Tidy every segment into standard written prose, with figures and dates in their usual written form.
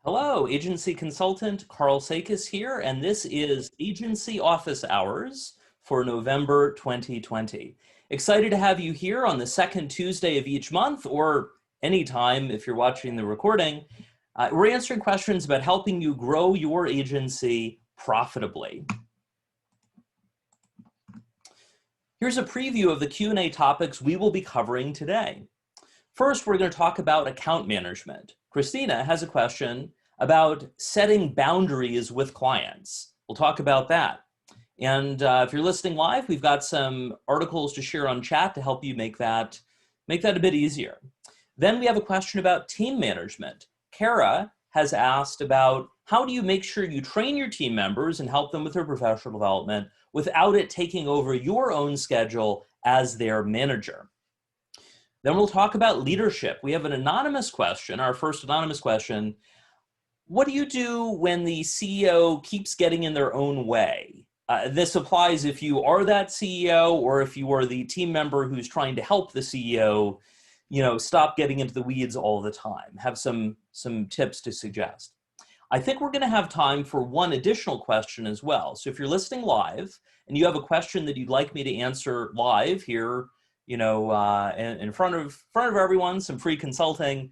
Hello, agency consultant Karl Sakas here, and this is Agency Office Hours for November 2020. Excited to have you here on the second Tuesday of each month, or anytime if you're watching the recording. We're answering questions about helping you grow your agency profitably. Here's a preview of the Q&A topics we will be covering today. First, we're going to talk about account management. Christina has a question about setting boundaries with clients. We'll talk about that. And if you're listening live, we've got some articles to share on chat to help you make that a bit easier. Then we have a question about team management. Kara has asked about how do you make sure you train your team members and help them with their professional development without it taking over your own schedule as their manager. Then we'll talk about leadership. We have an anonymous question, our first anonymous question. What do you do when the CEO keeps getting in their own way? This applies if you are that CEO or if you are the team member who's trying to help the CEO, stop getting into the weeds all the time. Have some tips to suggest. I think we're going to have time for one additional question as well. So if you're listening live and you have a question that you'd like me to answer live here, in front of everyone, some free consulting,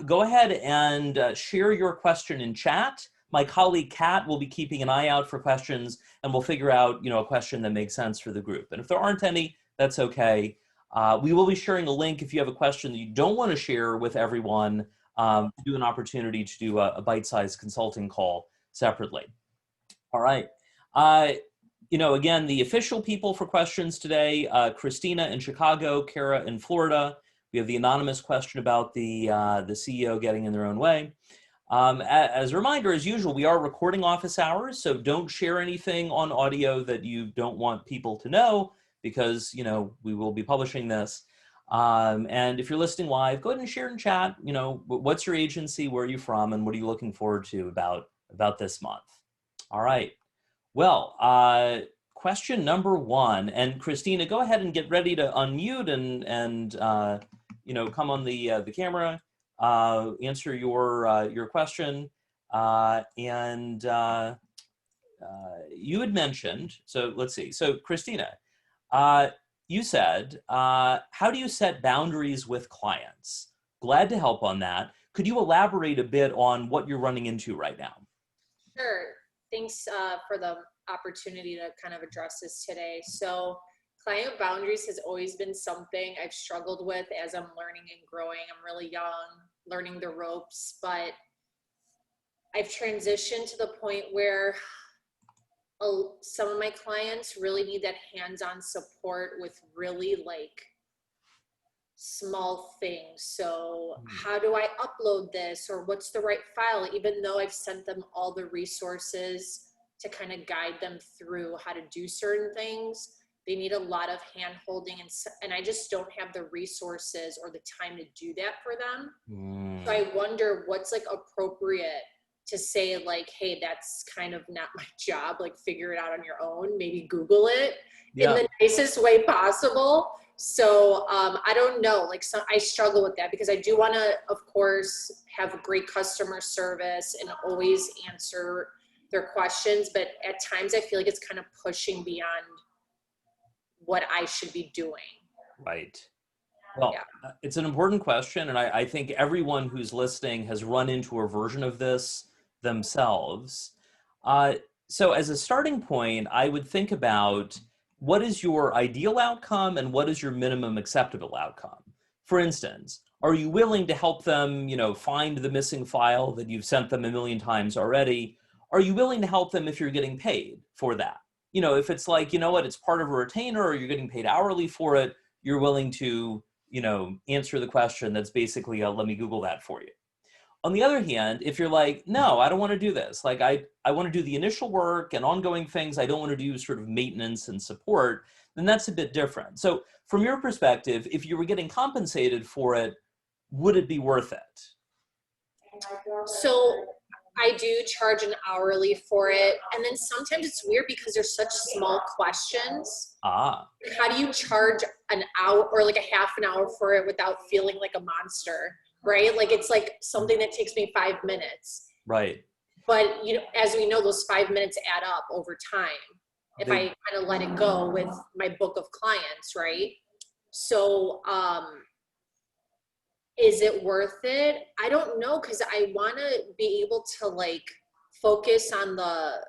go ahead and share your question in chat. My colleague Kat will be keeping an eye out for questions, and we'll figure out, a question that makes sense for the group. And if there aren't any, that's okay. We will be sharing a link if you have a question that you don't want to share with everyone, to do an opportunity to do a bite-sized consulting call separately. All right. Again, the official people for questions today, Christina in Chicago, Kara in Florida. We have the anonymous question about the CEO getting in their own way. As a reminder, as usual, we are recording office hours, so don't share anything on audio that you don't want people to know because, we will be publishing this. And if you're listening live, go ahead and share in chat, what's your agency, where are you from, and what are you looking forward to about this month? All right. Well, question number one, and Christina, go ahead and get ready to unmute and come on the camera, answer your question. You had mentioned, so let's see. So Christina, you said, how do you set boundaries with clients? Glad to help on that. Could you elaborate a bit on what you're running into right now? Sure. Thanks for the opportunity to kind of address this today. So client boundaries has always been something I've struggled with as I'm learning and growing. I'm really young, learning the ropes, but I've transitioned to the point where some of my clients really need that hands-on support with really small things. So how do I upload this, or what's the right file? Even though I've sent them all the resources to kind of guide them through how to do certain things, they need a lot of hand holding, and I just don't have the resources or the time to do that for them. So I wonder what's appropriate to say, hey, that's kind of not my job, figure it out on your own, maybe Google it in the nicest way possible. So I don't know, I struggle with that because I do want to, of course, have great customer service and always answer their questions, but at times I feel like it's kind of pushing beyond what I should be doing. Right. Well, it's an important question, and I think everyone who's listening has run into a version of this themselves. So as a starting point, I would think about what is your ideal outcome and what is your minimum acceptable outcome. For instance, are you willing to help them, find the missing file that you've sent them a million times already? Are you willing to help them if you're getting paid for that? If it's it's part of a retainer or you're getting paid hourly for it, you're willing to, answer the question that's basically let me Google that for you. On the other hand, if you're no, I don't want to do this. I want to do the initial work and ongoing things. I don't want to do sort of maintenance and support, then that's a bit different. So from your perspective, if you were getting compensated for it, would it be worth it? So I do charge an hourly for it. And then sometimes it's weird because there's such small questions. How do you charge an hour or a half an hour for it without feeling like a monster? Right? It's something that takes me 5 minutes. Right. But, you know, as we know, those 5 minutes add up over time if I kind of let it go with my book of clients, right? So, is it worth it? I don't know, because I want to be able to like focus on the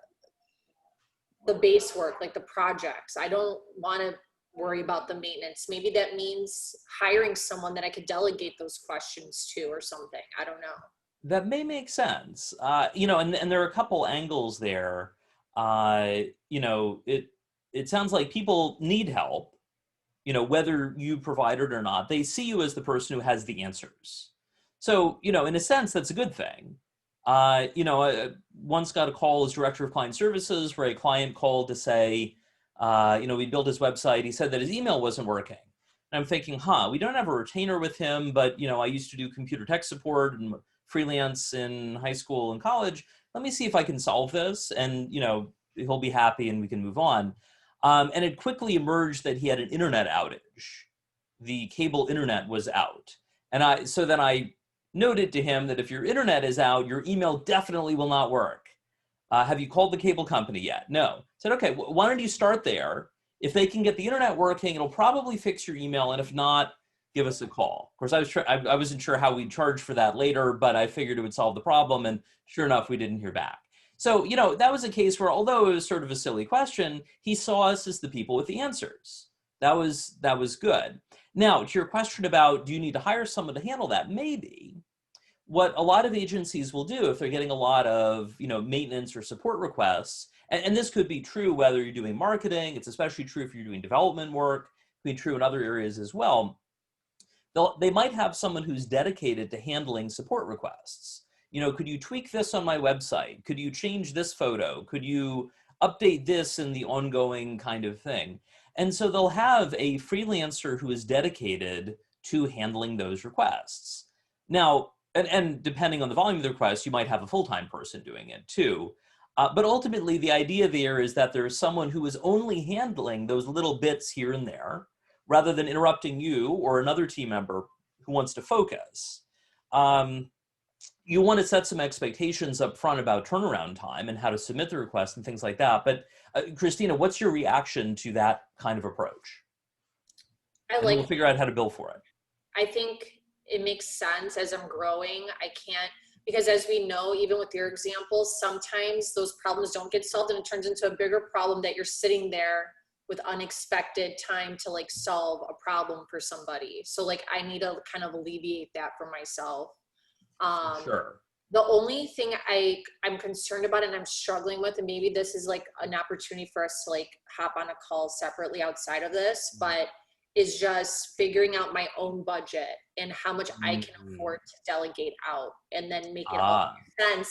base work, like the projects. I don't want to worry about the maintenance. Maybe that means hiring someone that I could delegate those questions to or something. I don't know. That may make sense. You know, and there are a couple angles there. You know, it sounds like people need help, you know, whether you provide it or not. They see you as the person who has the answers. So, you know, in a sense, that's a good thing. You know, I once got a call as director of client services where a client called to say, you know, we built his website. He said that his email wasn't working. And I'm thinking, we don't have a retainer with him, but, you know, I used to do computer tech support and freelance in high school and college. Let me see if I can solve this. And, you know, he'll be happy and we can move on. And it quickly emerged that he had an internet outage. The cable internet was out. And so then I noted to him that if your internet is out, your email definitely will not work. Have you called the cable company yet? No. I said, okay, why don't you start there? If they can get the internet working, it'll probably fix your email. And if not, give us a call. Of course, I wasn't sure how we'd charge for that later, but I figured it would solve the problem. And sure enough, we didn't hear back. So, you know, that was a case where, although it was sort of a silly question, he saw us as the people with the answers. That was good. Now, to your question about, do you need to hire someone to handle that? Maybe. What a lot of agencies will do if they're getting a lot of, you know, maintenance or support requests, and this could be true whether you're doing marketing, it's especially true if you're doing development work, it could be true in other areas as well. They might have someone who's dedicated to handling support requests. You know, could you tweak this on my website? Could you change this photo? Could you update this in the ongoing kind of thing? And so they'll have a freelancer who is dedicated to handling those requests. Now, and depending on the volume of the request, you might have a full-time person doing it too. But ultimately, the idea there is that there's someone who is only handling those little bits here and there, rather than interrupting you or another team member who wants to focus. You want to set some expectations up front about turnaround time and how to submit the request and things like that. But Christina, what's your reaction to that kind of approach? And we'll figure out how to bill for it. I think it makes sense as I'm growing. I can't, because as we know, even with your examples, sometimes those problems don't get solved and it turns into a bigger problem that you're sitting there with unexpected time to like solve a problem for somebody. So like I need to kind of alleviate that for myself. Sure. The only thing I'm concerned about and I'm struggling with, and maybe this is like an opportunity for us to like hop on a call separately outside of this, but is just figuring out my own budget and how much I can afford to delegate out and then make it all make sense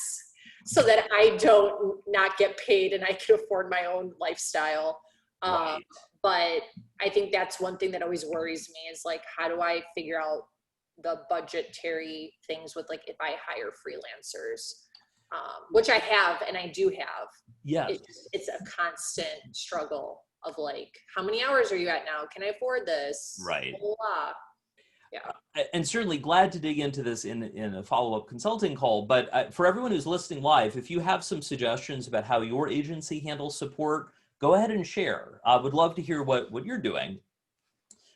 so that I don't not get paid and I can afford my own lifestyle. Right. But I think that's one thing that always worries me is like, how do I figure out the budgetary things with like, if I hire freelancers, which I have, and I do have. Yeah. It's a constant struggle of like, how many hours are you at now? Can I afford this? Right. Blah, blah. Yeah. And certainly glad to dig into this in a follow-up consulting call. But for everyone who's listening live, if you have some suggestions about how your agency handles support, go ahead and share. I would love to hear what you're doing.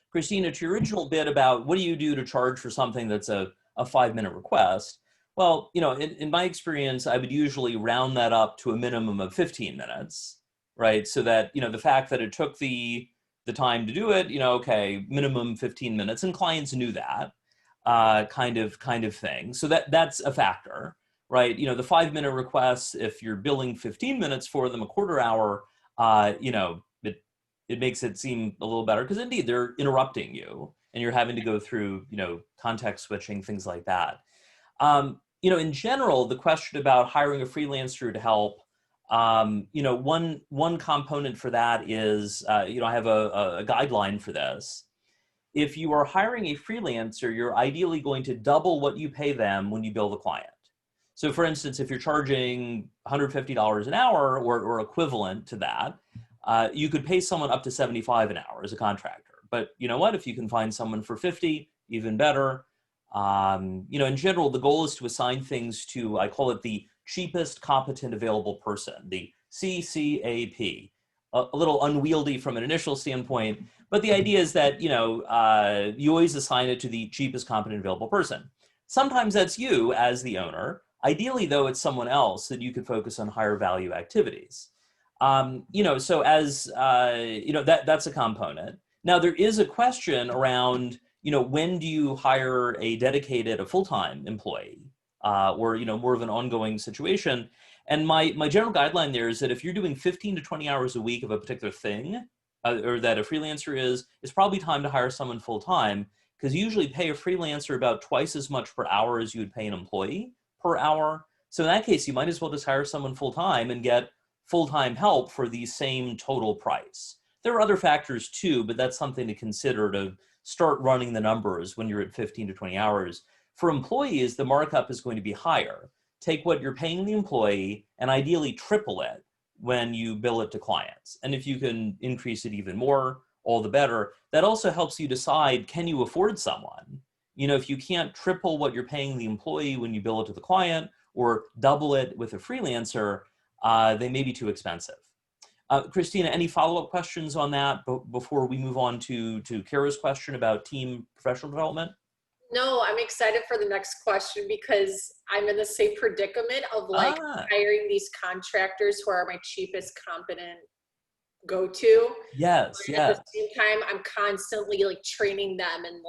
Christina, to your original bit about what do you do to charge for something that's a 5-minute request? Well, you know, in my experience, I would usually round that up to a minimum of 15 minutes, right? So that, you know, the fact that it took the time to do it, you know, okay, minimum 15 minutes, and clients knew that kind of thing. So that's a factor, right? You know, the 5-minute requests, if you're billing 15 minutes for them, a quarter hour, you know, it makes it seem a little better because indeed they're interrupting you and you're having to go through, you know, context switching, things like that. You know, in general, the question about hiring a freelancer to help, you know, one component for that is, you know, I have a guideline for this. If you are hiring a freelancer, you're ideally going to double what you pay them when you bill the client. So for instance, if you're charging $150 an hour or equivalent to that, you could pay someone up to $75 an hour as a contractor. But you know what? If you can find someone for $50, even better. You know, in general, the goal is to assign things to, I call it the cheapest competent available person, the CCAP. A little unwieldy from an initial standpoint, but the idea is that, you always assign it to the cheapest competent available person. Sometimes that's you as the owner. Ideally, though, it's someone else that you could focus on higher value activities. So as, that's a component. Now, there is a question around, when do you hire a full-time employee, or, more of an ongoing situation? And my general guideline there is that if you're doing 15 to 20 hours a week of a particular thing, or that a freelancer is, it's probably time to hire someone full-time, because you usually pay a freelancer about twice as much per hour as you would pay an employee per hour. So in that case, you might as well just hire someone full-time and get full-time help for the same total price. There are other factors too, but that's something to consider to start running the numbers when you're at 15 to 20 hours. For employees, the markup is going to be higher. Take what you're paying the employee and ideally triple it when you bill it to clients. And if you can increase it even more, all the better. That also helps you decide, can you afford someone? If you can't triple what you're paying the employee when you bill it to the client or double it with a freelancer, they may be too expensive. Christina, any follow-up questions on that before we move on to Kara's question about team professional development? No, I'm excited for the next question because I'm in the same predicament of hiring these contractors who are my cheapest competent go-to. Yes, and yes. At the same time, I'm constantly training them and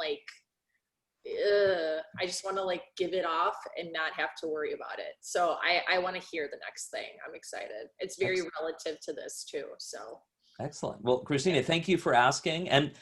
I just want to give it off and not have to worry about it. So I want to hear the next thing. I'm excited. It's very relative to this too. So. Excellent. Well, Christina, thank you for asking. And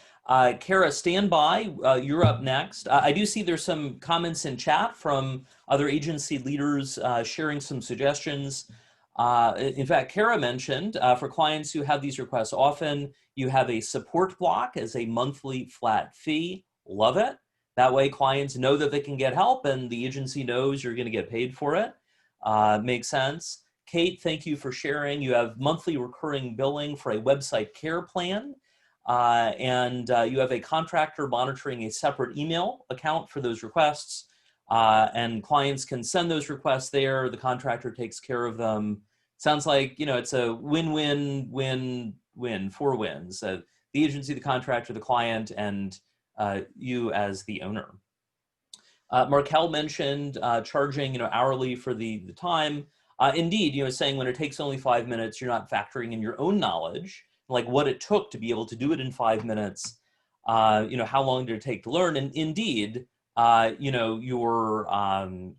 Kara, stand by. You're up next. I do see there's some comments in chat from other agency leaders sharing some suggestions. In fact, Kara mentioned for clients who have these requests often, you have a support block as a monthly flat fee. Love it. That way clients know that they can get help and the agency knows you're going to get paid for it. Makes sense. Kate, thank you for sharing. You have monthly recurring billing for a website care plan. And you have a contractor monitoring a separate email account for those requests. And clients can send those requests there. The contractor takes care of them. Sounds like, it's a win-win-win-win, 4 wins. The agency, the contractor, the client, and you as the owner. Markel mentioned charging, hourly for the time. Indeed, saying when it takes only 5 minutes, you're not factoring in your own knowledge, like what it took to be able to do it in 5 minutes. How long did it take to learn? And indeed, you're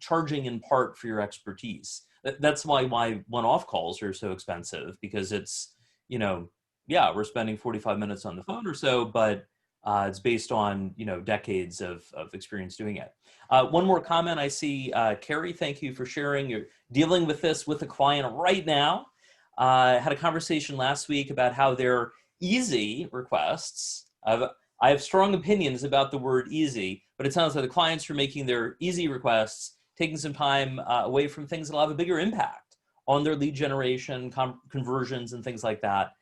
charging in part for your expertise. That's why one-off calls are so expensive, because it's, we're spending 45 minutes on the phone or so, but it's based on, decades of experience doing it. One more comment I see, Carrie, thank you for sharing. You're dealing with this with a client right now. I had a conversation last week about how their easy requests, I have strong opinions about the word easy, but it sounds like the clients are making their easy requests, taking some time away from things that will have a bigger impact on their lead generation, conversions, and things like that.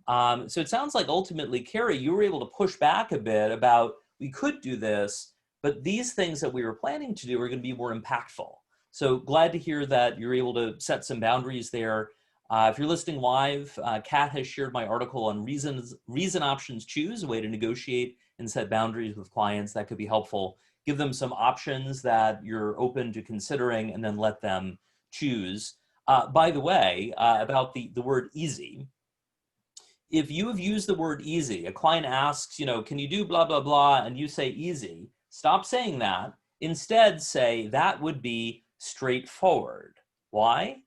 So it sounds like ultimately, Carrie, you were able to push back a bit about, we could do this, but these things that we were planning to do are going to be more impactful. So glad to hear that you're able to set some boundaries there. If you're listening live, Kat has shared my article on reason options choose, a way to negotiate and set boundaries with clients. That could be helpful. Give them some options that you're open to considering and then let them choose. By the way, about the word easy, if you have used the word easy, a client asks, can you do blah, blah, blah, and you say easy, stop saying that. Instead, say that would be straightforward. Why?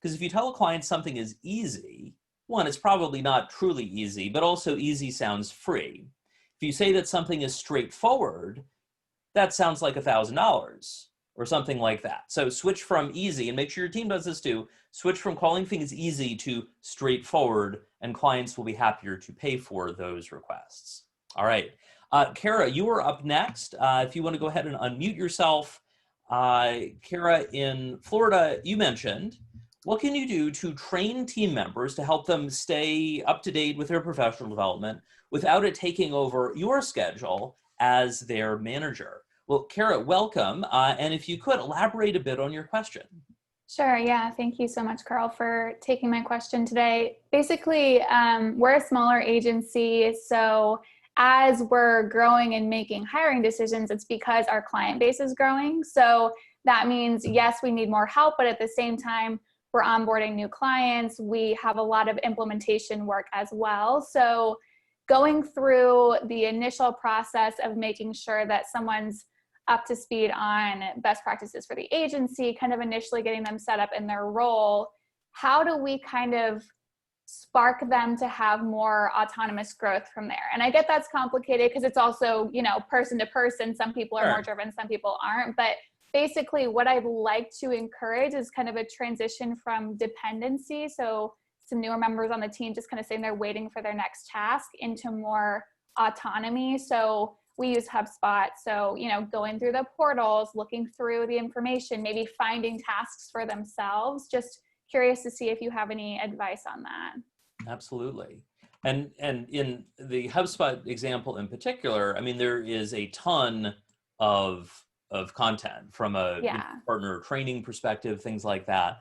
Because if you tell a client something is easy, one, it's probably not truly easy, but also easy sounds free. If you say that something is straightforward, that sounds like $1,000 or something like that. So switch from easy, and make sure your team does this too, switch from calling things easy to straightforward, and clients will be happier to pay for those requests. All right. Kara, you are up next. If you want to go ahead and unmute yourself. Kara, in Florida, you mentioned, what can you do to train team members to help them stay up to date with their professional development without it taking over your schedule as their manager? Well, Kara, welcome. And if you could elaborate a bit on your question. Sure. Yeah. Thank you so much, Karl, for taking my question today. Basically, we're a smaller agency. So as we're growing and making hiring decisions, it's because our client base is growing. So that means, yes, we need more help, but at the same time, we're onboarding new clients. We have a lot of implementation work as well. So going through the initial process of making sure that someone's up to speed on best practices for the agency, kind of initially getting them set up in their role, how do we kind of spark them to have more autonomous growth from there? And I get that's complicated because it's also, person to person. Some people are more driven, some people aren't. But basically what I'd like to encourage is kind of a transition from dependency. So some newer members on the team just kind of sitting there waiting for their next task into more autonomy. So we use HubSpot. So, going through the portals, looking through the information, maybe finding tasks for themselves. Just curious to see if you have any advice on that. Absolutely. And in the HubSpot example in particular, I mean, there is a ton of content from a partner training perspective, things like that.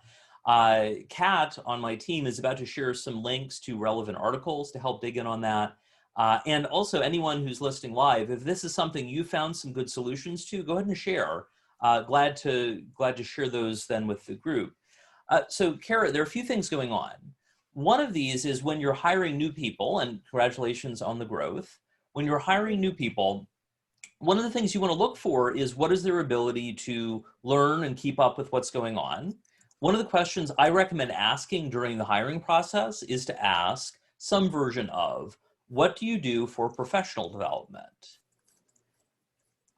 Kat on my team is about to share some links to relevant articles to help dig in on that. And also anyone who's listening live, if this is something you found some good solutions to, go ahead and share. Glad to share those then with the group. So Kara, there are a few things going on. One of these is when you're hiring new people, and congratulations on the growth. When you're hiring new people, one of the things you want to look for is what is their ability to learn and keep up with what's going on. One of the questions I recommend asking during the hiring process is to ask some version of, what do you do for professional development?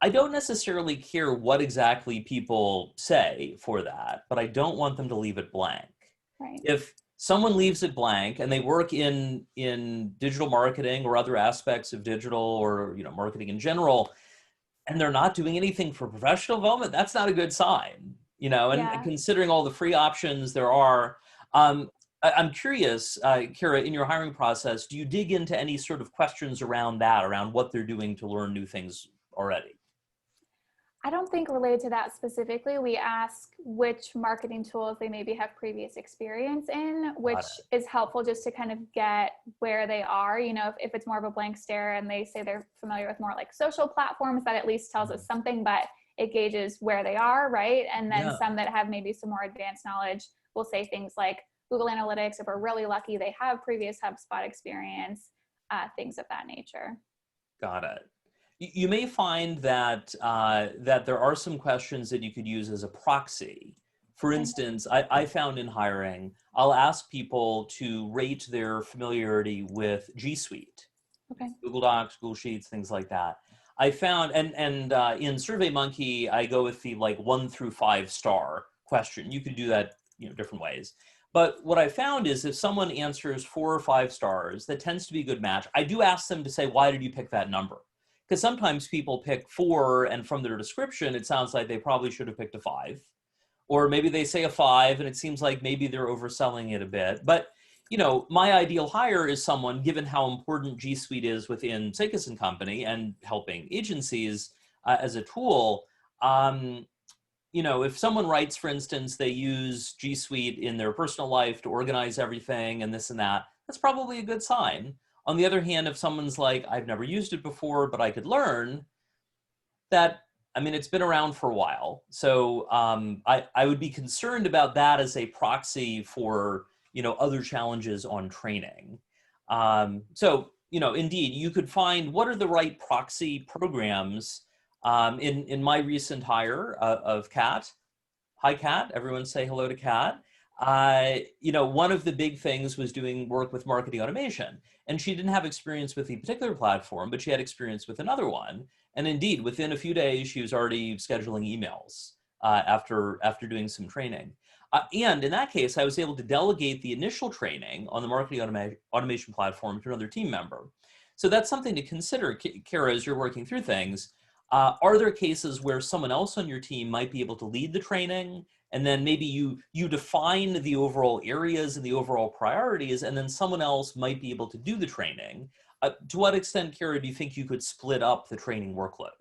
I don't necessarily care what exactly people say for that, but I don't want them to leave it blank. Right. If someone leaves it blank and they work in digital marketing or other aspects of digital or marketing in general, and they're not doing anything for professional development, that's not a good sign. And considering all the free options there are, I'm curious, Kara, in your hiring process, do you dig into any sort of questions around that, around what they're doing to learn new things already? I don't think related to that specifically. We ask which marketing tools they maybe have previous experience in, which is helpful just to kind of get where they are. If it's more of a blank stare and they say they're familiar with more like social platforms, that at least tells us something, but it gauges where they are, right? And then some that have maybe some more advanced knowledge will say things like Google Analytics. If we're really lucky, they have previous HubSpot experience, things of that nature. Got it. You may find that that there are some questions that you could use as a proxy. For instance, I found in hiring, I'll ask people to rate their familiarity with G Suite, Google Docs, Google Sheets, things like that. I found, and in SurveyMonkey, I go with the 1 through 5 star question. You can do that different ways. But what I found is if someone answers 4 or 5 stars, that tends to be a good match. I do ask them to say, why did you pick that number? Because sometimes people pick 4 and from their description, it sounds like they probably should have picked a 5. Or maybe they say a 5 and it seems like maybe they're overselling it a bit. But, my ideal hire is someone, given how important G Suite is within Sakas & Company and helping agencies as a tool, if someone writes, for instance, they use G Suite in their personal life to organize everything and this and that, that's probably a good sign. On the other hand, if someone's like, I've never used it before, but I could learn, that, it's been around for a while. So I would be concerned about that as a proxy for, other challenges on training. So, indeed, you could find what are the right proxy programs. In my recent hire of Kat, hi Kat, everyone say hello to Kat. One of the big things was doing work with marketing automation. And she didn't have experience with the particular platform, but she had experience with another one. And indeed, within a few days, she was already scheduling emails after doing some training. And in that case, I was able to delegate the initial training on the marketing automation platform to another team member. So that's something to consider, Kara, as you're working through things. Are there cases where someone else on your team might be able to lead the training, and then maybe you define the overall areas and the overall priorities, and then someone else might be able to do the training? To what extent, Kara, do you think you could split up the training workload?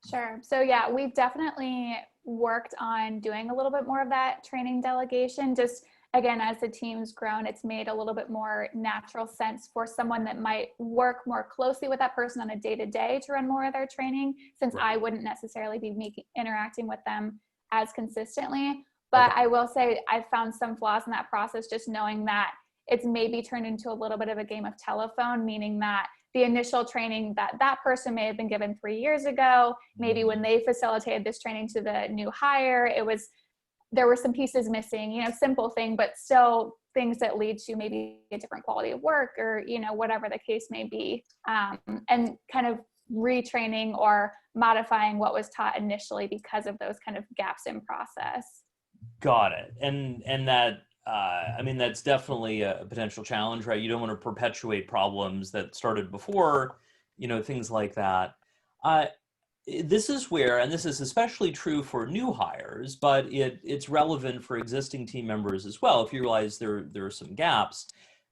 Sure. So yeah, we've definitely worked on doing a little bit more of that training delegation. Just again, as the team's grown, it's made a little bit more natural sense for someone that might work more closely with that person on a day-to-day to run more of their training, since Right. I wouldn't necessarily be interacting with them as consistently. But I will say I found some flaws in that process, just knowing that it's maybe turned into a little bit of a game of telephone, meaning that the initial training that person may have been given 3 years ago, maybe when they facilitated this training to the new hire, there were some pieces missing, simple thing, but still things that lead to maybe a different quality of work, or, whatever the case may be. And kind of retraining or modifying what was taught initially because of those kind of gaps in process. Got it. And that, that's definitely a potential challenge, right? You don't want to perpetuate problems that started before, things like that. This is where, and this is especially true for new hires, but it's relevant for existing team members as well. If you realize there are some gaps,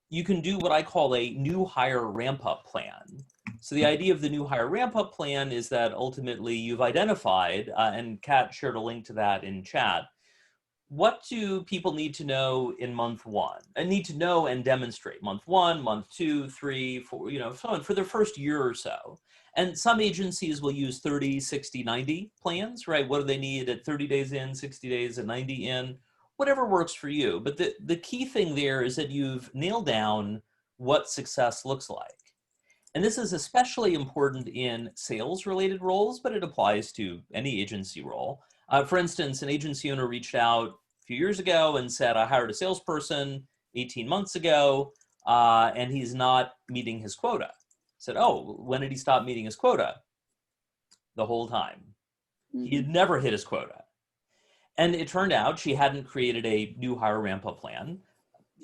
you can do what I call a new hire ramp-up plan. So the idea of the new hire ramp-up plan is that ultimately you've identified, and Kat shared a link to that in chat, what do people need to know in month one? And need to know and demonstrate month 1, month 2, 3, 4, so on, for their first year or so. And some agencies will use 30, 60, 90 plans, right? What do they need at 30 days in, 60 days, at 90 in? Whatever works for you. But the key thing there is that you've nailed down what success looks like. And this is especially important in sales-related roles, but it applies to any agency role. For instance, an agency owner reached out a few years ago and said, I hired a salesperson 18 months ago, and he's not meeting his quota. Said, oh, when did he stop meeting his quota? The whole time. Mm-hmm. He had never hit his quota. And it turned out she hadn't created a new hire ramp-up plan,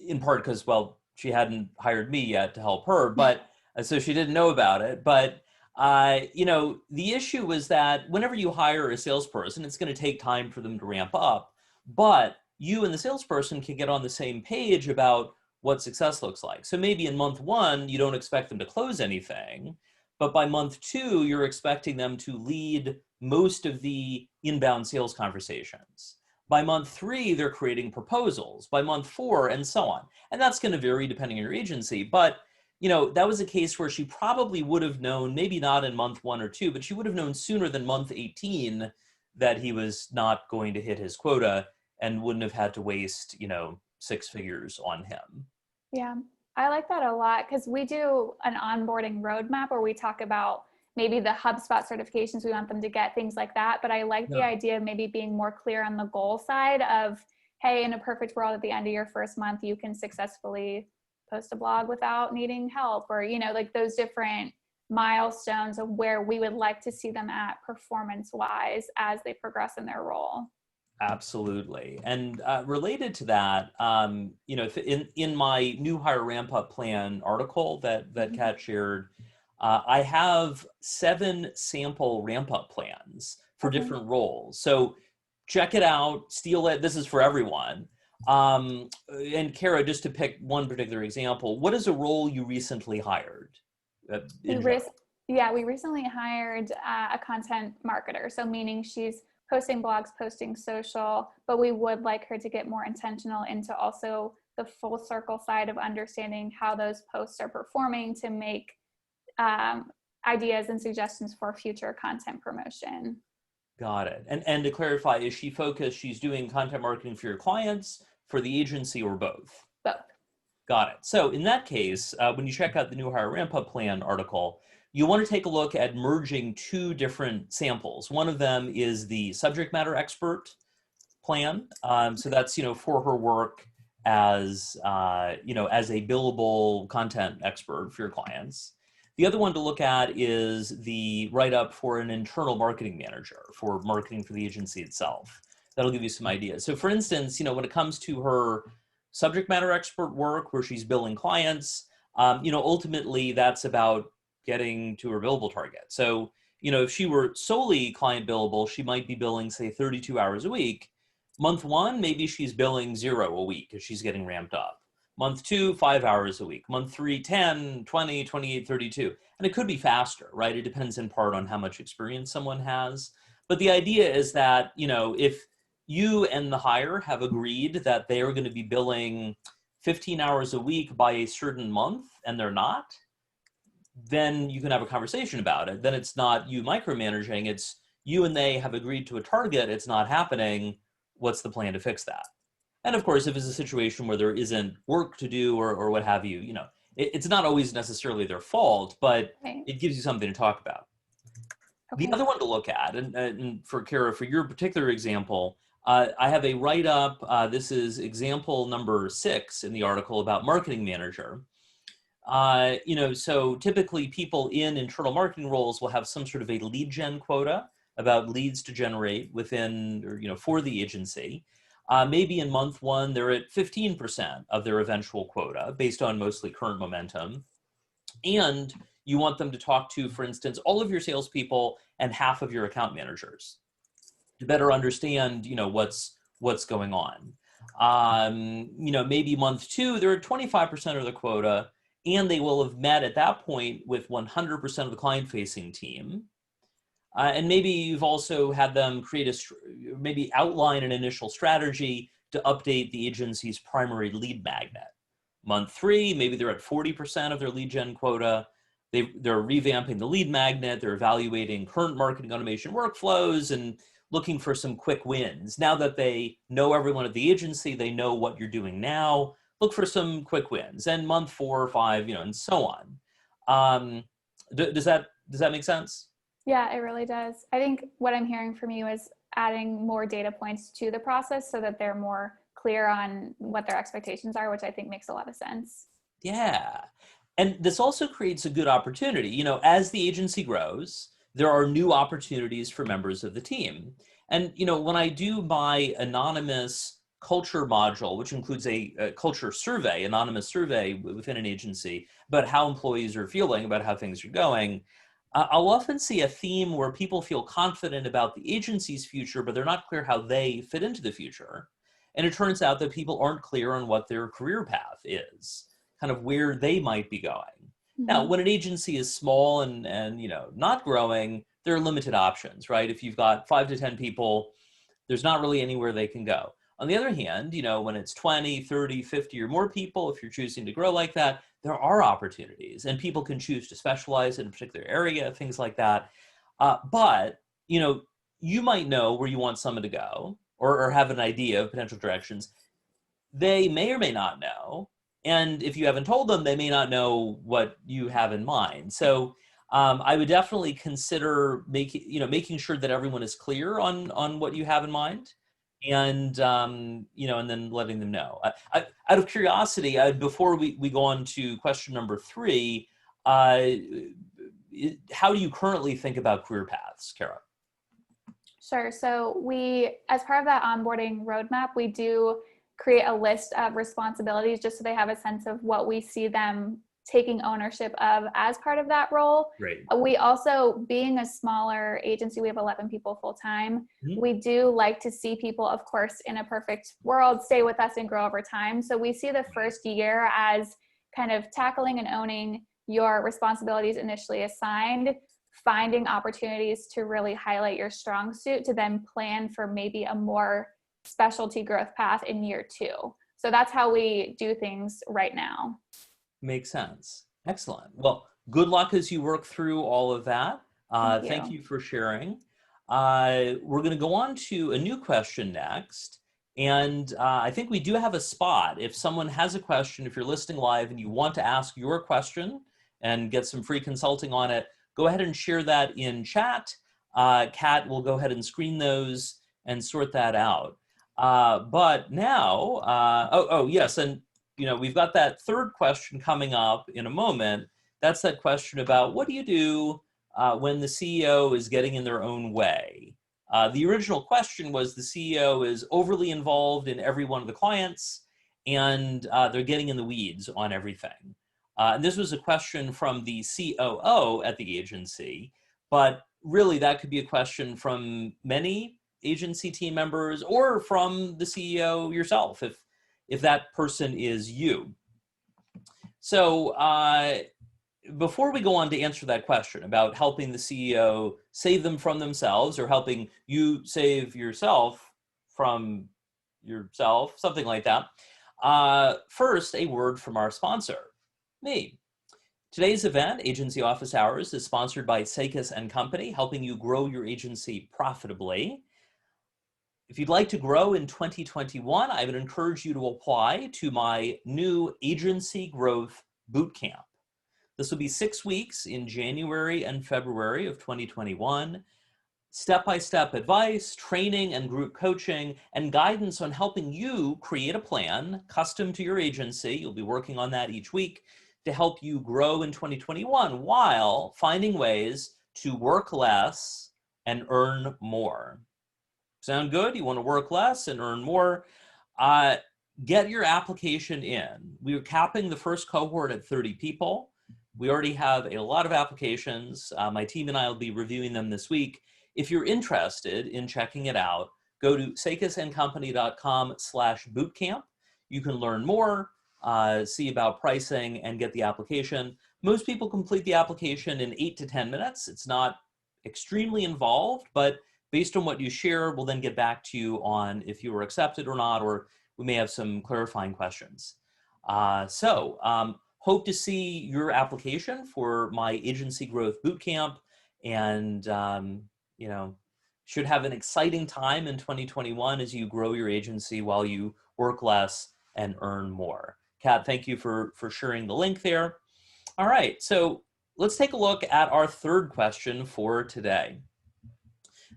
in part because, well, she hadn't hired me yet to help her, but so she didn't know about it. But the issue was that whenever you hire a salesperson, it's going to take time for them to ramp up, but you and the salesperson can get on the same page about what success looks like. So maybe in month 1, you don't expect them to close anything, but by month 2, you're expecting them to lead most of the inbound sales conversations. By month 3, they're creating proposals. By month 4, and so on. And that's going to vary depending on your agency, but that was a case where she probably would have known, maybe not in month 1 or 2, but she would have known sooner than month 18 that he was not going to hit his quota and wouldn't have had to waste, 6 figures on him. Yeah, I like that a lot, because we do an onboarding roadmap where we talk about maybe the HubSpot certifications we want them to get, things like that. But I like the idea of maybe being more clear on the goal side of, hey, in a perfect world, at the end of your first month, you can successfully post a blog without needing help, or, like those different milestones of where we would like to see them at performance-wise as they progress in their role. Absolutely. And related to that, in my new hire ramp-up plan article that Kat shared, I have 7 sample ramp-up plans for different roles. So check it out, steal it. This is for everyone. And Kara, just to pick one particular example, what is a role you recently hired? We recently hired a content marketer. So meaning she's posting blogs, posting social, but we would like her to get more intentional into also the full circle side of understanding how those posts are performing to make ideas and suggestions for future content promotion. Got it. And to clarify, is she focused, she's doing content marketing for your clients, for the agency, or both? Both. Got it. So in that case, when you check out the new hire ramp-up plan article, you want to take a look at merging 2 different samples. One of them is the subject matter expert plan. So that's, for her work as, as a billable content expert for your clients. The other one to look at is the write-up for an internal marketing manager for marketing for the agency itself. That'll give you some ideas. So for instance, when it comes to her subject matter expert work where she's billing clients, ultimately that's about getting to her billable target. So, if she were solely client billable, she might be billing, say, 32 hours a week. Month 1, maybe she's billing 0 a week because she's getting ramped up. Month 2, 5 hours a week. Month 3, 10, 20, 28, 32. And it could be faster, right? It depends in part on how much experience someone has. But the idea is that, if you and the hire have agreed that they are going to be billing 15 hours a week by a certain month and they're not, then you can have a conversation about it. Then it's not you micromanaging, it's you and they have agreed to a target, it's not happening. What's the plan to fix that? And of course, if it's a situation where there isn't work to do or what have you, it's not always necessarily their fault, but Right. it gives you something to talk about. Okay. The other one to look at, and for Kara, for your particular example, I have a write-up. This is example number 6 in the article about marketing manager. So typically people in internal marketing roles will have some sort of a lead gen quota about leads to generate within, or, for the agency. Maybe in month 1, they're at 15% of their eventual quota based on mostly current momentum. And you want them to talk to, for instance, all of your salespeople and half of your account managers to better understand, what's going on. Maybe month 2, they're at 25% of the quota, and they will have met at that point with 100% of the client-facing team. And maybe you've also had them maybe outline an initial strategy to update the agency's primary lead magnet. Month 3, maybe they're at 40% of their lead gen quota. They're revamping the lead magnet. They're evaluating current marketing automation workflows and looking for some quick wins. Now that they know everyone at the agency, they know what you're doing now, look for some quick wins. And month 4 or 5, and so on. Does that make sense? Yeah, it really does. I think what I'm hearing from you is adding more data points to the process so that they're more clear on what their expectations are, which I think makes a lot of sense. Yeah. And this also creates a good opportunity. As the agency grows, there are new opportunities for members of the team. And, when I do my anonymous culture module, which includes a culture survey, anonymous survey within an agency about how employees are feeling, about how things are going, I'll often see a theme where people feel confident about the agency's future, but they're not clear how they fit into the future. And it turns out that people aren't clear on what their career path is, kind of where they might be going. Mm-hmm. Now, when an agency is small and not growing, there are limited options, right? If you've got 5 to 10 people, there's not really anywhere they can go. On the other hand, when it's 20, 30, 50 or more people, if you're choosing to grow like that, there are opportunities and people can choose to specialize in a particular area, things like that. But, you might know where you want someone to go or have an idea of potential directions. They may or may not know. And if you haven't told them, they may not know what you have in mind. So I would definitely consider making sure that everyone is clear on what you have in mind. And, and then letting them know. Out of curiosity, before we go on to question number 3, how do you currently think about career paths, Kara? Sure. So as part of that onboarding roadmap, we do create a list of responsibilities just so they have a sense of what we see them taking ownership of as part of that role. Great. We also, being a smaller agency, we have 11 people full time. Mm-hmm. We do like to see people, of course, in a perfect world, stay with us and grow over time. So we see the first year as kind of tackling and owning your responsibilities initially assigned, finding opportunities to really highlight your strong suit to then plan for maybe a more specialty growth path in year 2. So that's how we do things right now. Makes sense. Excellent. Well, good luck as you work through all of that. Thank you for sharing. We're going to go on to a new question next. And I think we do have a spot. If someone has a question, if you're listening live and you want to ask your question and get some free consulting on it, go ahead and share that in chat. Kat will go ahead and screen those and sort that out. But now, yes, and we've got that third question coming up in a moment. That's that question about what do you do when the CEO is getting in their own way? The original question was the CEO is overly involved in every one of the clients and they're getting in the weeds on everything. And this was a question from the COO at the agency, but really that could be a question from many agency team members or from the CEO yourself if that person is you. So before we go on to answer that question about helping the CEO save them from themselves or helping you save yourself from yourself, something like that, first, a word from our sponsor, me. Today's event, Agency Office Hours, is sponsored by Sakas and Company, helping you grow your agency profitably. If you'd like to grow in 2021, I would encourage you to apply to my new Agency Growth Bootcamp. This will be 6 weeks in January and February of 2021. Step-by-step advice, training, and group coaching, and guidance on helping you create a plan custom to your agency. You'll be working on that each week to help you grow in 2021 while finding ways to work less and earn more. Sound good? You want to work less and earn more? Get your application in. We are capping the first cohort at 30 people. We already have a lot of applications. My team and I will be reviewing them this week. If you're interested in checking it out, go to sakasandcompany.com/bootcamp. You can learn more, see about pricing, and get the application. Most people complete the application in 8 to 10 minutes. It's not extremely involved, but based on what you share, we'll then get back to you on if you were accepted or not, or we may have some clarifying questions. Hope to see your application for my Agency Growth Bootcamp, and should have an exciting time in 2021 as you grow your agency while you work less and earn more. Kat, thank you for sharing the link there. All right, so let's take a look at our third question for today.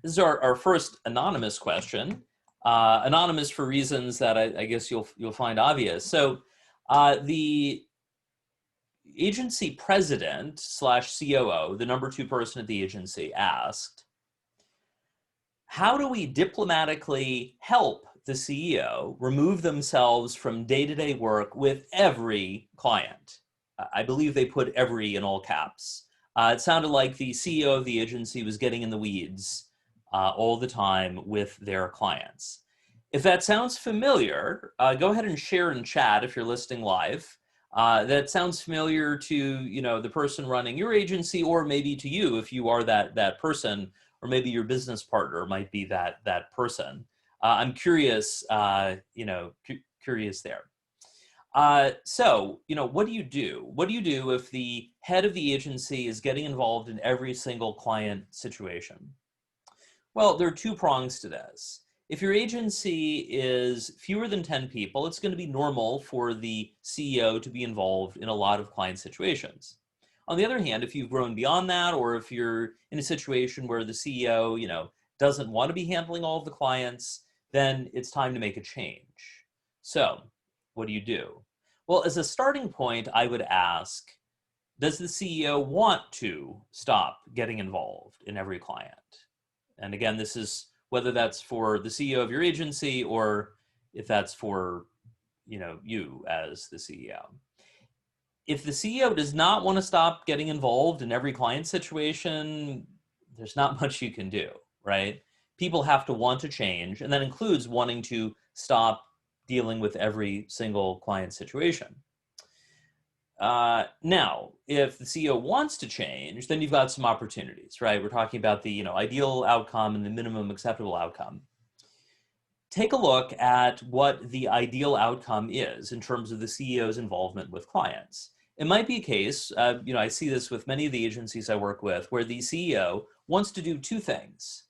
This is our first anonymous question. Anonymous for reasons that I guess you'll find obvious. So the agency president / COO, the number 2 person at the agency, asked, how do we diplomatically help the CEO remove themselves from day-to-day work with every client? I believe they put every in all caps. It sounded like the CEO of the agency was getting in the weeds all the time with their clients. If that sounds familiar, go ahead and share in chat if you're listening live. That sounds familiar to the person running your agency, or maybe to you if you are that person, or maybe your business partner might be that person. I'm curious, curious there. So what do you do? What do you do if the head of the agency is getting involved in every single client situation? Well, there are 2 prongs to this. If your agency is fewer than 10 people, it's going to be normal for the CEO to be involved in a lot of client situations. On the other hand, if you've grown beyond that, or if you're in a situation where the CEO, doesn't want to be handling all of the clients, then it's time to make a change. So what do you do? Well, as a starting point, I would ask, does the CEO want to stop getting involved in every client? And again, this is whether that's for the CEO of your agency or if that's for, you as the CEO. If the CEO does not want to stop getting involved in every client situation, there's not much you can do, right? People have to want to change, and that includes wanting to stop dealing with every single client situation. Now, if the CEO wants to change, then you've got some opportunities, right? We're talking about the ideal outcome and the minimum acceptable outcome. Take a look at what the ideal outcome is in terms of the CEO's involvement with clients. It might be a case, I see this with many of the agencies I work with, where the CEO wants to do 2 things.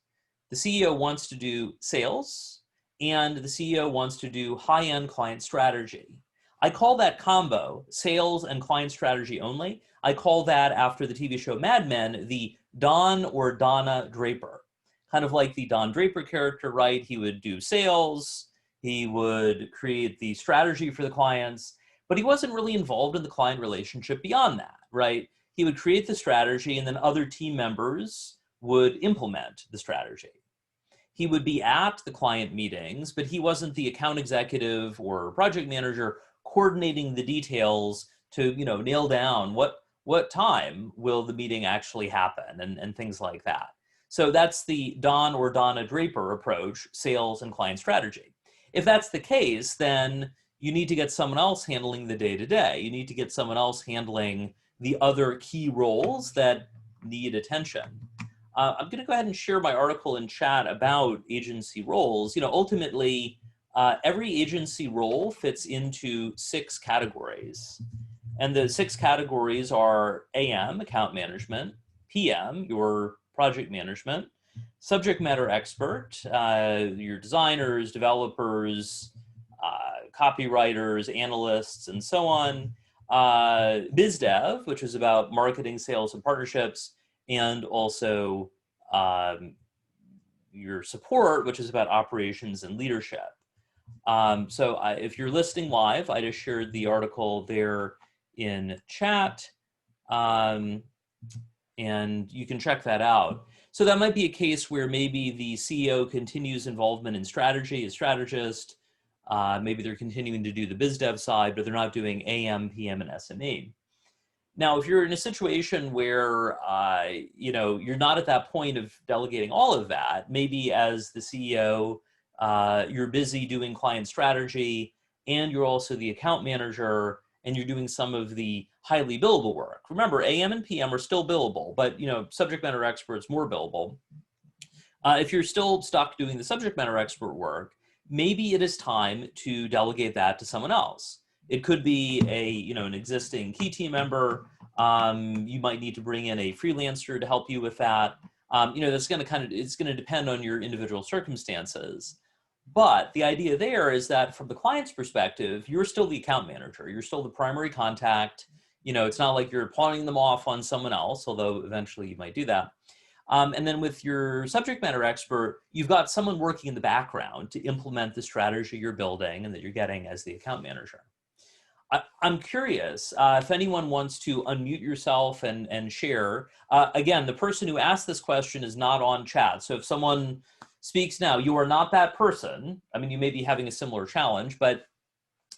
The CEO wants to do sales, and the CEO wants to do high-end client strategy. I call that combo, sales and client strategy only. I call that, after the TV show Mad Men, the Don or Donna Draper. Kind of like the Don Draper character, right? He would do sales, he would create the strategy for the clients, but he wasn't really involved in the client relationship beyond that, right? He would create the strategy, and then other team members would implement the strategy. He would be at the client meetings, but he wasn't the account executive or project manager coordinating the details to nail down what time will the meeting actually happen and things like that. So that's the Don or Donna Draper approach, sales and client strategy. If that's the case, then you need to get someone else handling the day-to-day. You need to get someone else handling the other key roles that need attention. I'm going to go ahead and share my article in chat about agency roles. Ultimately, every agency role fits into 6 categories. And the 6 categories are AM, account management, PM, your project management, subject matter expert, your designers, developers, copywriters, analysts, and so on, biz dev, which is about marketing, sales, and partnerships, and also your support, which is about operations and leadership. So if you're listening live, I just shared the article there in chat, and you can check that out. So that might be a case where maybe the CEO continues involvement in strategy, a strategist. Maybe they're continuing to do the biz dev side, but they're not doing AM, PM, and SME. Now, if you're in a situation where you're not at that point of delegating all of that, maybe as the CEO, you're busy doing client strategy, and you're also the account manager, and you're doing some of the highly billable work. Remember, AM and PM are still billable, but subject matter experts more billable. If you're still stuck doing the subject matter expert work, maybe it is time to delegate that to someone else. It could be an existing key team member. You might need to bring in a freelancer to help you with that. That's going to it's going to depend on your individual circumstances. But the idea there is that from the client's perspective, you're still the account manager. You're still the primary contact. It's not like you're pawning them off on someone else, although eventually you might do that. And then with your subject matter expert, you've got someone working in the background to implement the strategy you're building and that you're getting as the account manager. I'm curious if anyone wants to unmute yourself and share. Again, the person who asked this question is not on chat. So if someone speaks now, you are not that person. I mean, you may be having a similar challenge, but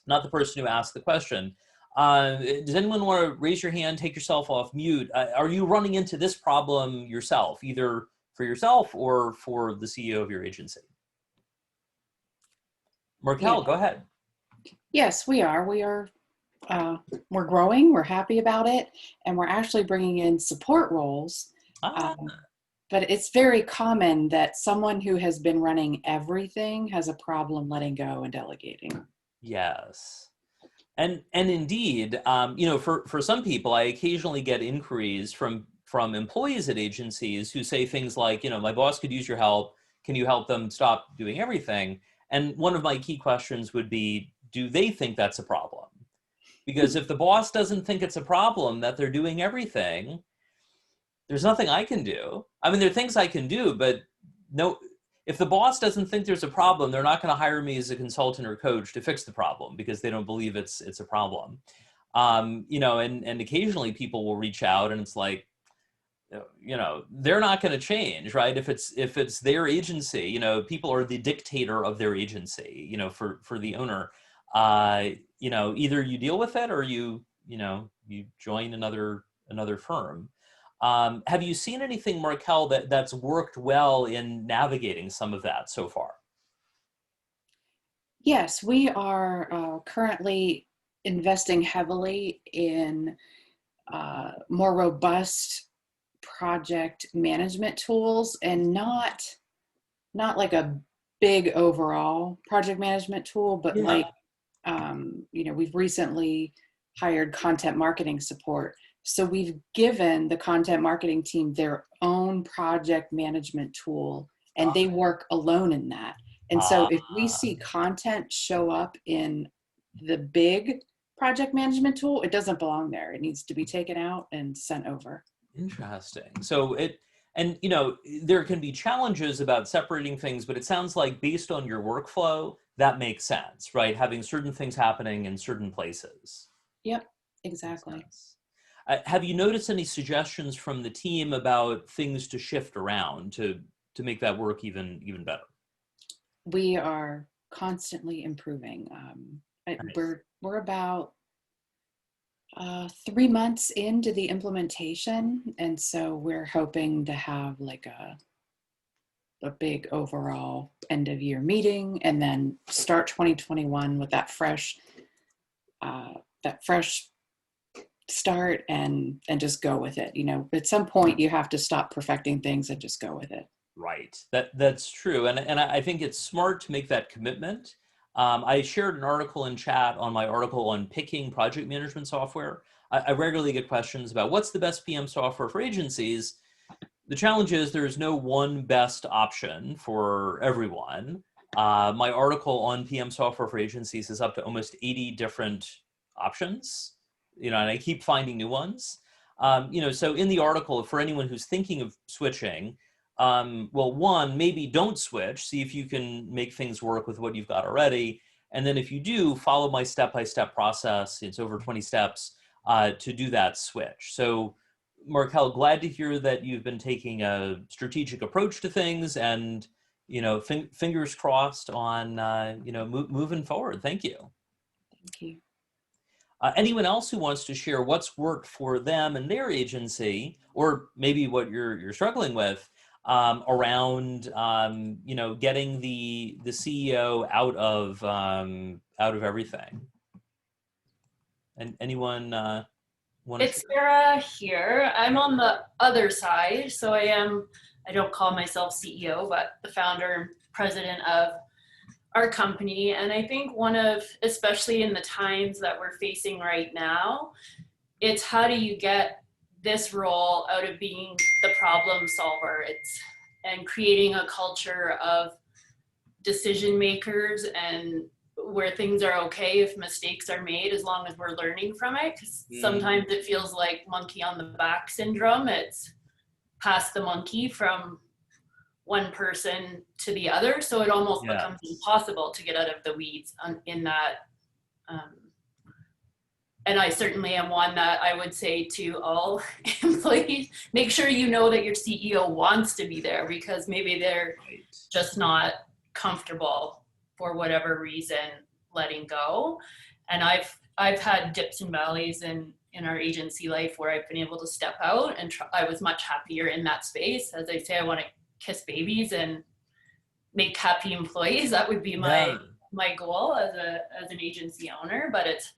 not the person who asked the question. Does anyone want to raise your hand, take yourself off mute? Are you running into this problem yourself, either for yourself or for the CEO of your agency? Markel, go ahead. Yes, we are. We're growing. We're happy about it. And we're actually bringing in support roles. But it's very common that someone who has been running everything has a problem letting go and delegating. Yes. And indeed, for some people, I occasionally get inquiries from employees at agencies who say things like, my boss could use your help. Can you help them stop doing everything? And one of my key questions would be, do they think that's a problem? Because if the boss doesn't think it's a problem that they're doing everything, there's nothing I can do. I mean, there are things I can do, but no, if the boss doesn't think there's a problem, they're not going to hire me as a consultant or coach to fix the problem because they don't believe it's a problem. And occasionally people will reach out and it's like, they're not going to change, right? If it's their agency, people are the dictator of their agency, for the owner. Either you deal with it or you join another firm. Have you seen anything, Markel, that's worked well in navigating some of that so far? Yes, we are currently investing heavily in more robust project management tools, and not like a big overall project management tool, but we've recently hired content marketing support. So we've given the content marketing team their own project management tool, and they work alone in that. And so if we see content show up in the big project management tool, it doesn't belong there. It needs to be taken out and sent over. Interesting. So there can be challenges about separating things, but it sounds like based on your workflow, that makes sense, right? Having certain things happening in certain places. Yep, exactly. Have you noticed any suggestions from the team about things to shift around to make that work even better? We are constantly improving. Nice. We're about 3 months into the implementation, and so we're hoping to have like a big overall end of year meeting, and then start 2021 with that fresh start and just go with it. You know, at some point you have to stop perfecting things and just go with it. Right. That's true. And I think it's smart to make that commitment. I shared an article in chat on my article on picking project management software. I regularly get questions about what's the best PM software for agencies. The challenge is there's no one best option for everyone. My article on PM software for agencies is up to almost 80 different options, you know, and I keep finding new ones. You know, so in the article, for anyone who's thinking of switching, well, one, maybe don't switch, see if you can make things work with what you've got already. And then if you do, follow my step-by-step process. It's over 20 steps to do that switch. So Markel, glad to hear that you've been taking a strategic approach to things and, you know, fingers crossed on, you know, moving forward. Thank you. Thank you. Anyone else who wants to share what's worked for them and their agency, or maybe what you're struggling with around, you know, getting the CEO out of everything? And anyone want to It's Sarah here. I'm on the other side, so I don't call myself CEO, but the founder and president of our company. And I think especially in the times that we're facing right now, it's how do you get this role out of being the problem solver? And creating a culture of decision makers and where things are okay if mistakes are made as long as we're learning from it. Because sometimes it feels like monkey on the back syndrome. It's pass the monkey from one person to the other. So it almost becomes impossible to get out of the weeds in that. And I certainly am one that I would say to all employees, make sure you know that your CEO wants to be there, because maybe they're just not comfortable for whatever reason letting go. And I've had dips and valleys in our agency life where I've been able to step out, and I was much happier in that space. As I say, I want to kiss babies and make happy employees. That would be my goal as an agency owner. But it's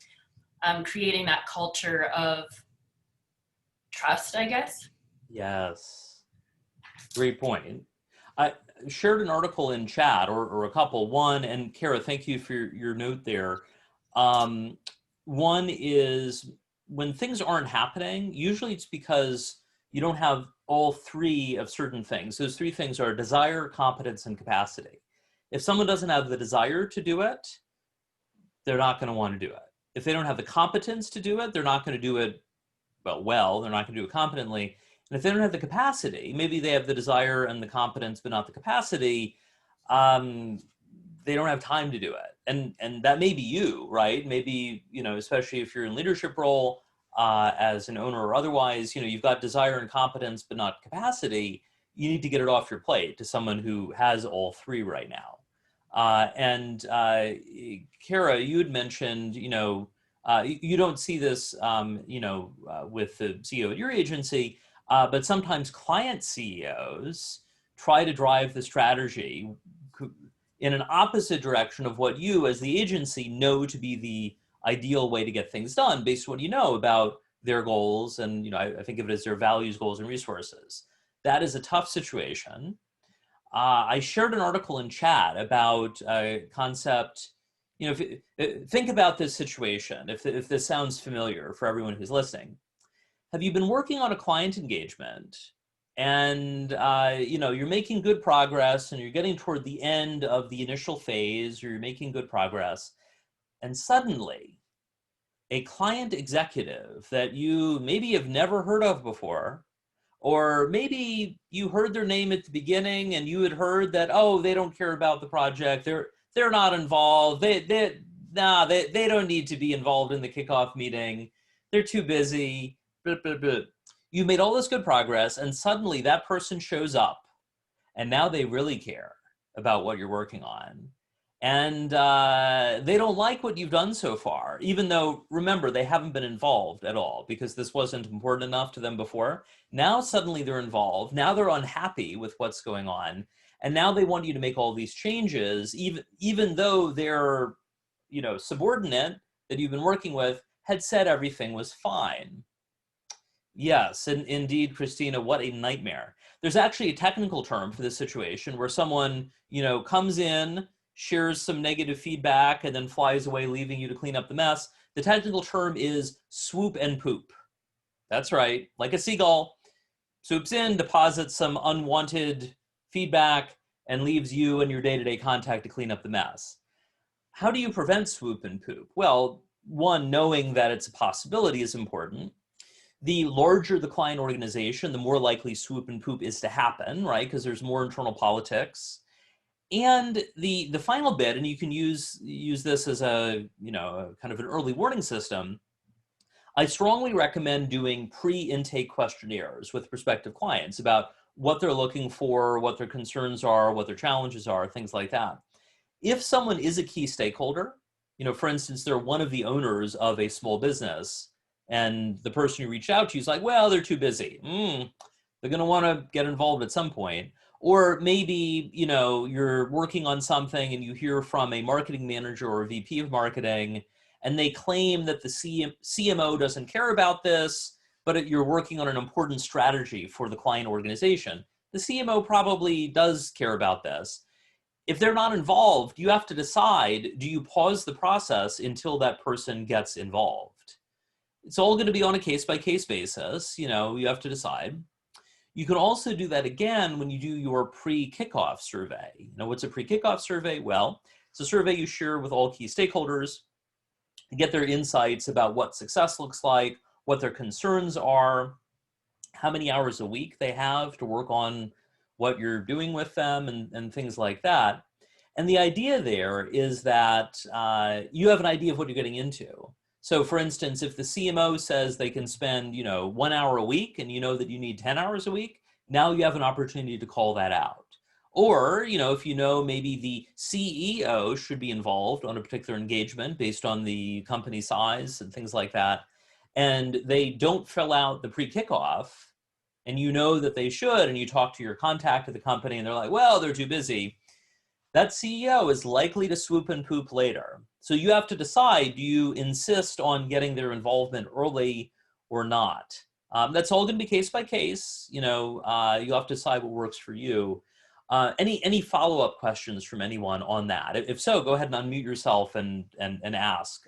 creating that culture of trust, I guess. Yes, great point. I shared an article in chat, or a couple. One, and Kara, thank you for your note there. One is when things aren't happening, usually it's because you don't have all three of certain things. Those three things are desire, competence, and capacity. If someone doesn't have the desire to do it, they're not going to want to do it. If they don't have the competence to do it, they're not going to do it well, they're not going to do it competently. And if they don't have the capacity, maybe they have the desire and the competence, but not the capacity, they don't have time to do it. And that may be you, right? Maybe, you know, especially if you're in leadership role as an owner or otherwise, you know, you've got desire and competence, but not capacity. You need to get it off your plate to someone who has all three right now. Kara, you had mentioned, you know, you don't see this, you know, with the CEO at your agency, but sometimes client CEOs try to drive the strategy in an opposite direction of what you as the agency know to be the ideal way to get things done based on what you know about their goals. And, you know, I think of it as their values, goals, and resources. That is a tough situation. I shared an article in chat about a concept, you know, think about this situation, if this sounds familiar for everyone who's listening. Have you been working on a client engagement and, you know, you're making good progress and you're getting toward the end of the initial phase, or you're making good progress, and suddenly a client executive that you maybe have never heard of before, or maybe you heard their name at the beginning and you had heard that, oh, they don't care about the project, they're not involved, they don't need to be involved in the kickoff meeting, they're too busy, blah, blah, blah. You made all this good progress, and suddenly that person shows up, and now they really care about what you're working on. And they don't like what you've done so far, even though, remember, they haven't been involved at all because this wasn't important enough to them before. Now suddenly they're involved. Now they're unhappy with what's going on. And now they want you to make all these changes, even though their, you know, subordinate that you've been working with had said everything was fine. Yes, and indeed, Christina, what a nightmare. There's actually a technical term for this situation where someone, comes in, shares some negative feedback, and then flies away, leaving you to clean up the mess. The technical term is swoop and poop. That's right, like a seagull, swoops in, deposits some unwanted feedback, and leaves you and your day-to-day contact to clean up the mess. How do you prevent swoop and poop? Well, one, knowing that it's a possibility is important. The larger the client organization, the more likely swoop and poop is to happen, right? Because there's more internal politics. And the final bit, and you can use this as a kind of an early warning system. I strongly recommend doing pre-intake questionnaires with prospective clients about what they're looking for, what their concerns are, what their challenges are, things like that. If someone is a key stakeholder, for instance, they're one of the owners of a small business, and the person who reached out to you is like, well, they're too busy. They're going to want to get involved at some point. Or maybe, you're working on something and you hear from a marketing manager or a VP of marketing, and they claim that the CMO doesn't care about this, but you're working on an important strategy for the client organization. The CMO probably does care about this. If they're not involved, you have to decide, do you pause the process until that person gets involved? It's all going to be on a case-by-case basis. You have to decide. You can also do that again when you do your pre-kickoff survey. What's a pre-kickoff survey? Well, it's a survey you share with all key stakeholders to get their insights about what success looks like, what their concerns are, how many hours a week they have to work on what you're doing with them, and things like that. And the idea there is that you have an idea of what you're getting into. So for instance, if the CMO says they can spend, 1 hour a week, and you know that you need 10 hours a week, now you have an opportunity to call that out. Or, if maybe the CEO should be involved on a particular engagement based on the company size and things like that, and they don't fill out the pre-kickoff, and you know that they should, and you talk to your contact at the company, and they're like, well, they're too busy, that CEO is likely to swoop and poop later. So you have to decide, do you insist on getting their involvement early or not? That's all going to be case by case. You'll have to decide what works for you. Any follow-up questions from anyone on that? If so, go ahead and unmute yourself and ask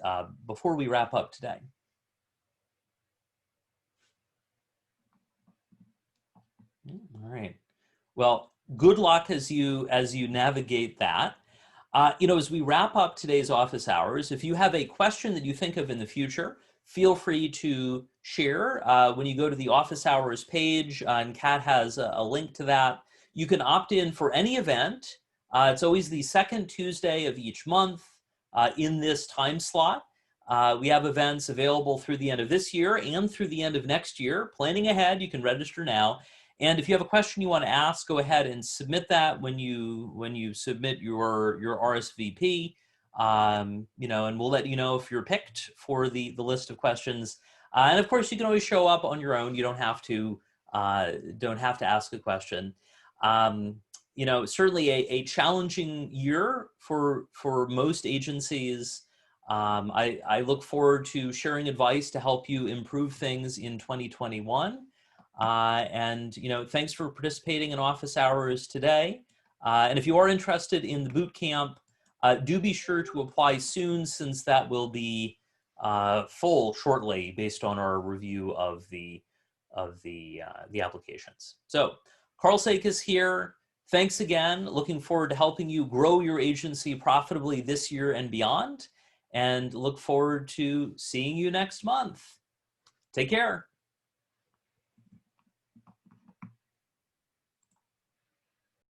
before we wrap up today. All right. Well, good luck as you navigate that. As we wrap up today's office hours, if you have a question that you think of in the future, feel free to share. When you go to the office hours page, and Kat has a link to that, you can opt in for any event. It's always the second Tuesday of each month in this time slot. We have events available through the end of this year and through the end of next year. Planning ahead, you can register now. And if you have a question you want to ask, go ahead and submit that when you submit your RSVP. And we'll let you know if you're picked for the list of questions. And of course, you can always show up on your own. You don't have to ask a question. Certainly a challenging year for most agencies. I look forward to sharing advice to help you improve things in 2021. Thanks for participating in office hours today. And if you are interested in the boot camp, do be sure to apply soon, since that will be full shortly based on our review of the applications. So, Karl Sakas here. Thanks again. Looking forward to helping you grow your agency profitably this year and beyond, and look forward to seeing you next month. Take care.